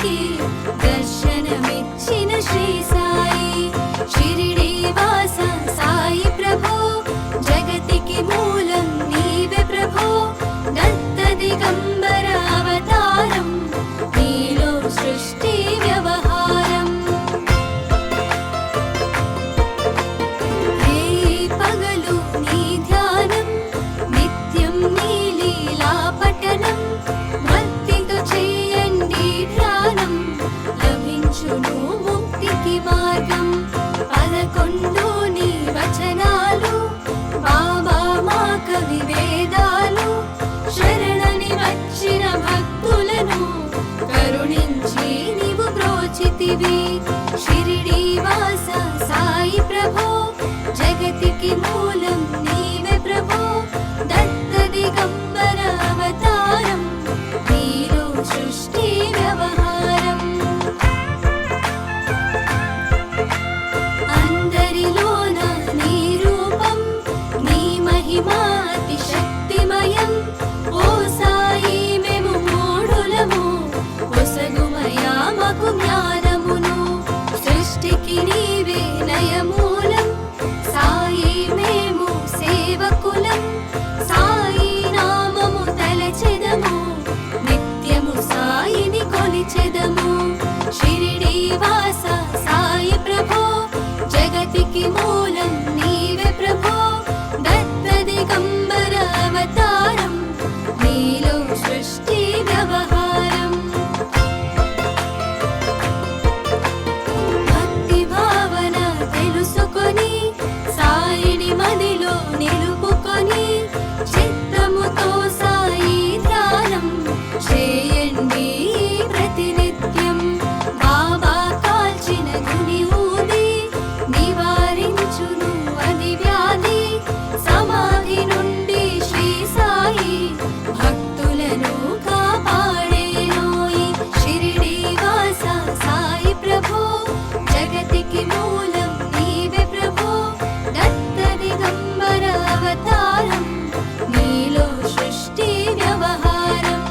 భక్తులకి దర్శనమిచ్చిన శ్రీ సాయి షిరిడి వాస సాయి ప్రభో జగతికి మూలం నీవే ప్రభో దత్త దిగంబర అవతారం నీలో సృష్టి వ్యవహారం హే పగలు నీ ధ్యానం నిత్యం నీ లీలా పఠనం భక్తితో చేయండి ధ్యానం లభించును ముక్తికి మార్గం 11 నీ వచనాలు బాబా మా కవి వేదాలు శరణని వచ్చిన భక్తులను కరుణించి నీవు బ్రోచితివి షిరిడి వాస సాయి ప్రభో జగతికి మూలం నీవే ప్రభో దత్త దిగంబర అవతారం నీలో సృష్టి వ్యవహారం అందరిలోన నీ రూపం నీ మహిమా అతి శక్తిమయం ఓ సాయి మేము మూఢులము ఒసగుమయా మాకు జ్ఞానమును సృష్టికి నీవే నయమూలం సాయి మేము సేవకులం సాయి నామము తలచెదము నిత్యము సాయిని కొలిచెదము షిరిడి వాస సాయి ప్రభో జగతికి మూలం నీవే ప్రభో దత్త దిగంబర అవతారం నీలో సృష్టి వ్యవహారం భక్తి భావన తెలుసుకొని సాయిని మదిలో నిలుపుకొని చిత్తముతో సాయి ధ్యానం చేయండి ప్రతినిత్యం బాబా కాల్చిన గుని ఊది నివారించును అది వ్యాధి సమాధి నుండి శ్రీ సాయి భక్తులను కాపాడేనోయి షిరిడి వాస సాయి ప్రభో జగతికి మూలం నీవే ప్రభో దత్త దిగంబర అవతారం నీలో సృష్టి వ్యవహారం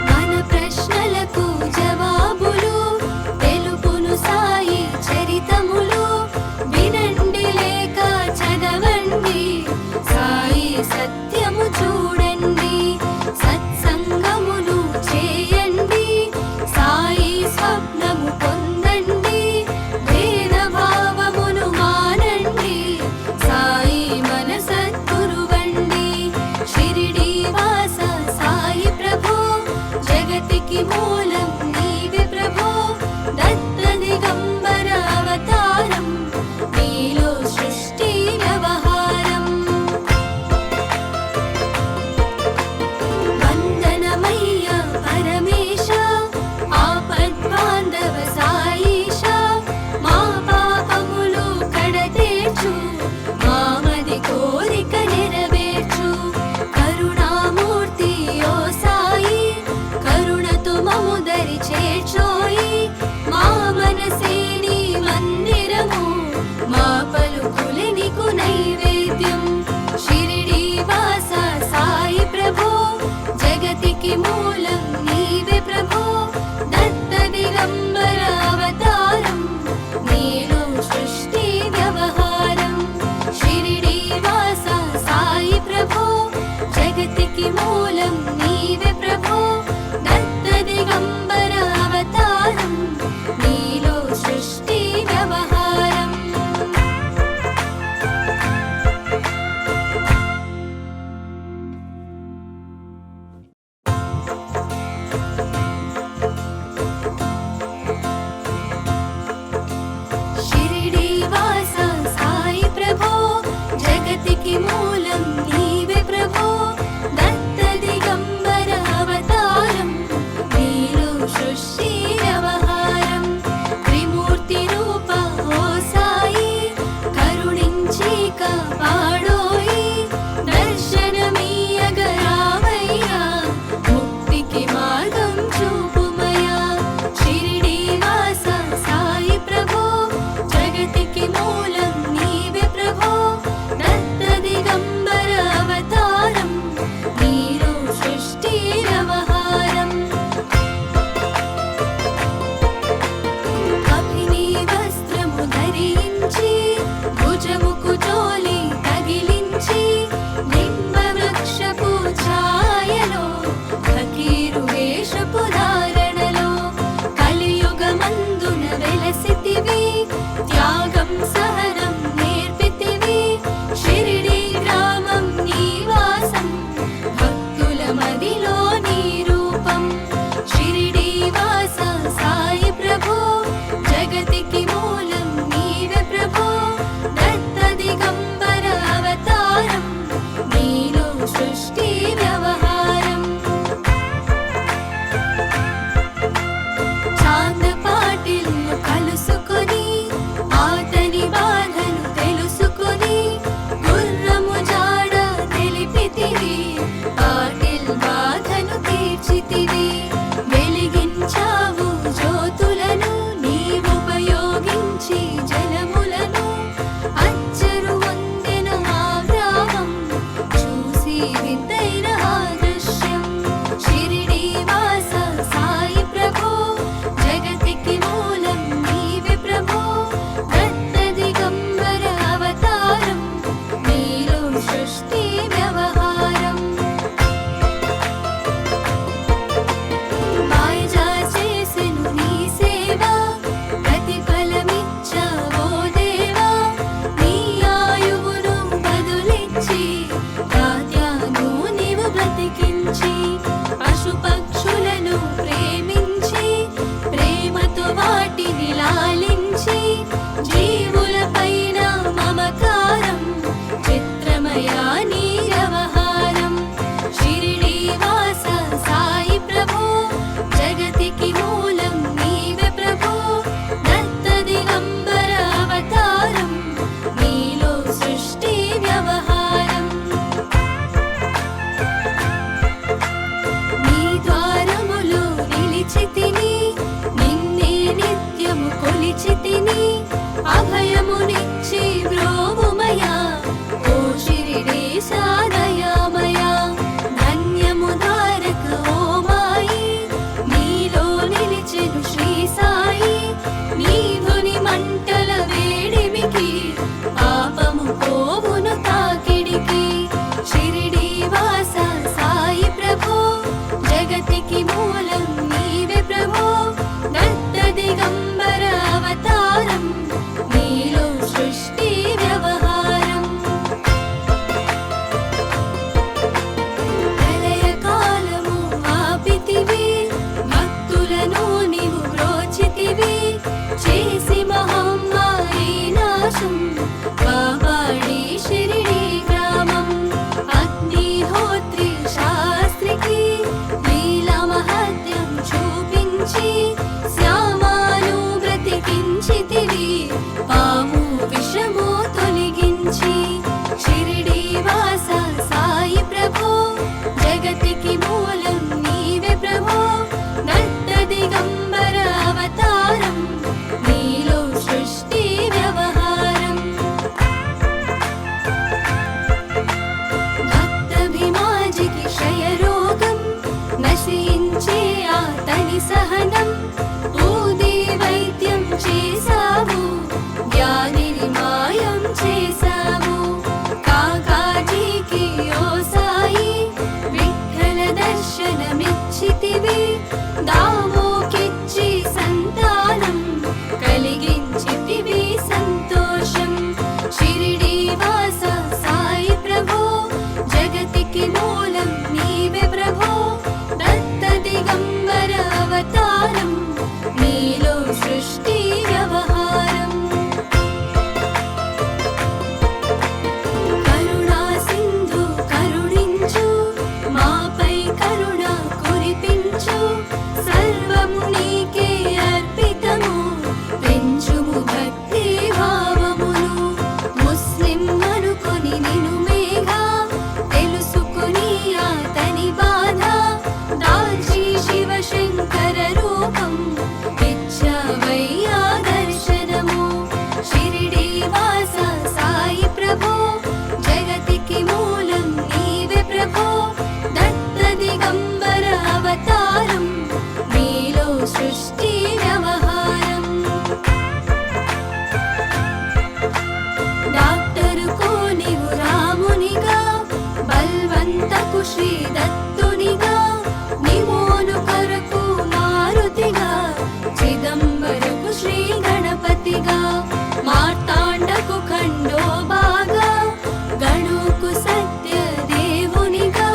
మన ప్రశ్నలకు జవాబులు తెలుపును సాయి చరితములు వినండి లేక చదవండి సాయి సత్యము చూడండి సత్సంగమును చేయండి సాయి స్వప్నము పొందండి భేద భావమును మానండి సాయి మన సద్గురువండి షిరిడి వాస సాయి ప్రభో జగతికి మూలం నీవే ప్రభో దత్త దిగంబర అవతారం నీలో సృష్టి వ్యవహారం వందనమయ్య పరమేశ ఆపద్బాంధవ సాయిష మా పాపములు కడతేర్చు మామది కోరిక నెరవేర్చు కరుణామూర్తి ఓ సాయి కరుణతో మము దరి చేర్చోయి మా మనసే నీ మందిరము మా పలుకులే నీకు నైవేద్యం షిరిడి వాస సాయి ప్రభో జగతికి మూలం నీవే ప్రభో దత్త దిగంబర అవతారం నీలో సృష్టి వ్యవహారం షిరిడి వాస సాయి ప్రభో జగతికి మూలం నీవే ప్రభో దత్త దిగంబర అవతారం నీలో సృష్టి వ్యవహారం షిరిడి వాస సాయి ప్రభో జగతికి మూలం నీవే ప్రభో దత్త దిగంబర అవతారం నీలో సృష్టి వ్యవహారం త్రిమూర్తి రూప ఓ సాయి కరుణించి కాపాడోయి దర్శనమీయగ రావయ్యా ముక్తికి మార్గం చూపుమయా షిరిడి వాస సాయి ప్రభో జగతికి మూలం నీవే ప్రభో దత్త దిగంబర దర్శనమిచ్చితివి దావోకిచ్చి సంతానం కలిగించితివి సంతోషం షిరిడి వాస సాయి ప్రభో జగతికి మూలం నీవే ప్రభో దత్త దిగంబర అవతారం నీలో సృష్టి వ్యవహారం కరుణా సింధు కరుణించు మాపై కరుణ కురిపించు సర్వము నీకే అర్పితము పెంచుము భక్తి భావమును ముస్లిం అనుకొని నిను మేఘా తెలుసుకుని అతని బాధ దాల్చి శివశంకర రూపం ఇచ్చావయ్యా దర్శనము షిరిడి వాస సాయి ప్రభో జగతికి మూలం నీవే ప్రభో దత్త దిగంబర అవతారం నీలో సృష్టి వ్యవహారం డాక్టరుకు నీవు రామునిగా బల్వంతకు శ్రీ దత్తునిగా నిమోను కొరకు మారుతిగా చిదంబరకు శ్రీ గణపతిగా మార్తాండకు ఖండోబాగా గణుకు సత్య దేవునిగా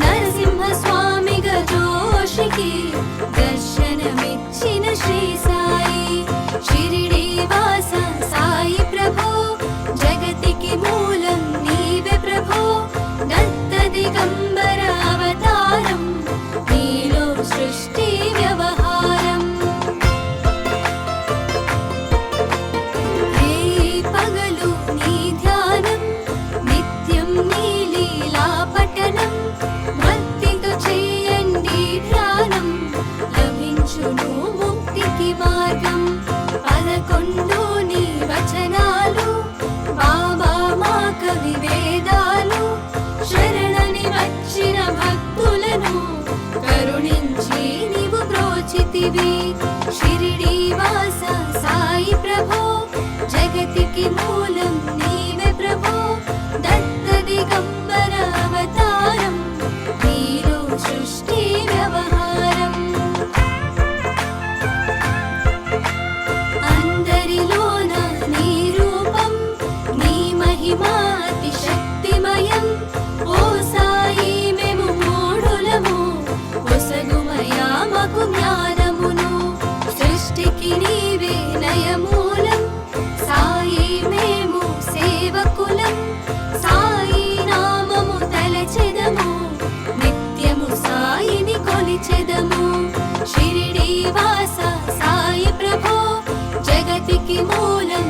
నరసింహ స్వామిగా జోషికి దర్శనమిచ్చిన శ్రీ సాయి షిరిడి వాస సాయి ప్రభో జగతికి మూలం నీవే ప్రభో దత్త దిగంబర అవతారం నీలో సృష్టి వ్యవహారం రే పగలు నీ ధ్యానం నిత్యం నీ లీలా పఠనం భక్తితో చేయండి ధ్యానం లభించును ముక్తికి మార్గం 11 నీ వచనాలు బాబా మా కవి వేదాలు శరణని వచ్చిన భక్తులను కరుణించి నీవు బ్రోచితివి షిరిడి వాస సాయి ప్రభో జగతికి మూలం నీవే ప్రభో దత్త దిగంబర అవతారం నీలో సృష్టి వ్యవహారం అందరిలోన నీ రూపం నీ మహిమా అతి శక్తిమయం ఓ సాయి మేము మూఢులము ఒసగుమయా మాకు జ్ఞానమును సృష్టికి నీవే నయమూలం సాయి మేము సేవకులం సాయి నామము తలచెదము నిత్యము సాయిని కొలిచెదము షిరిడి వాస సాయి ప్రభో జగతికి మూలం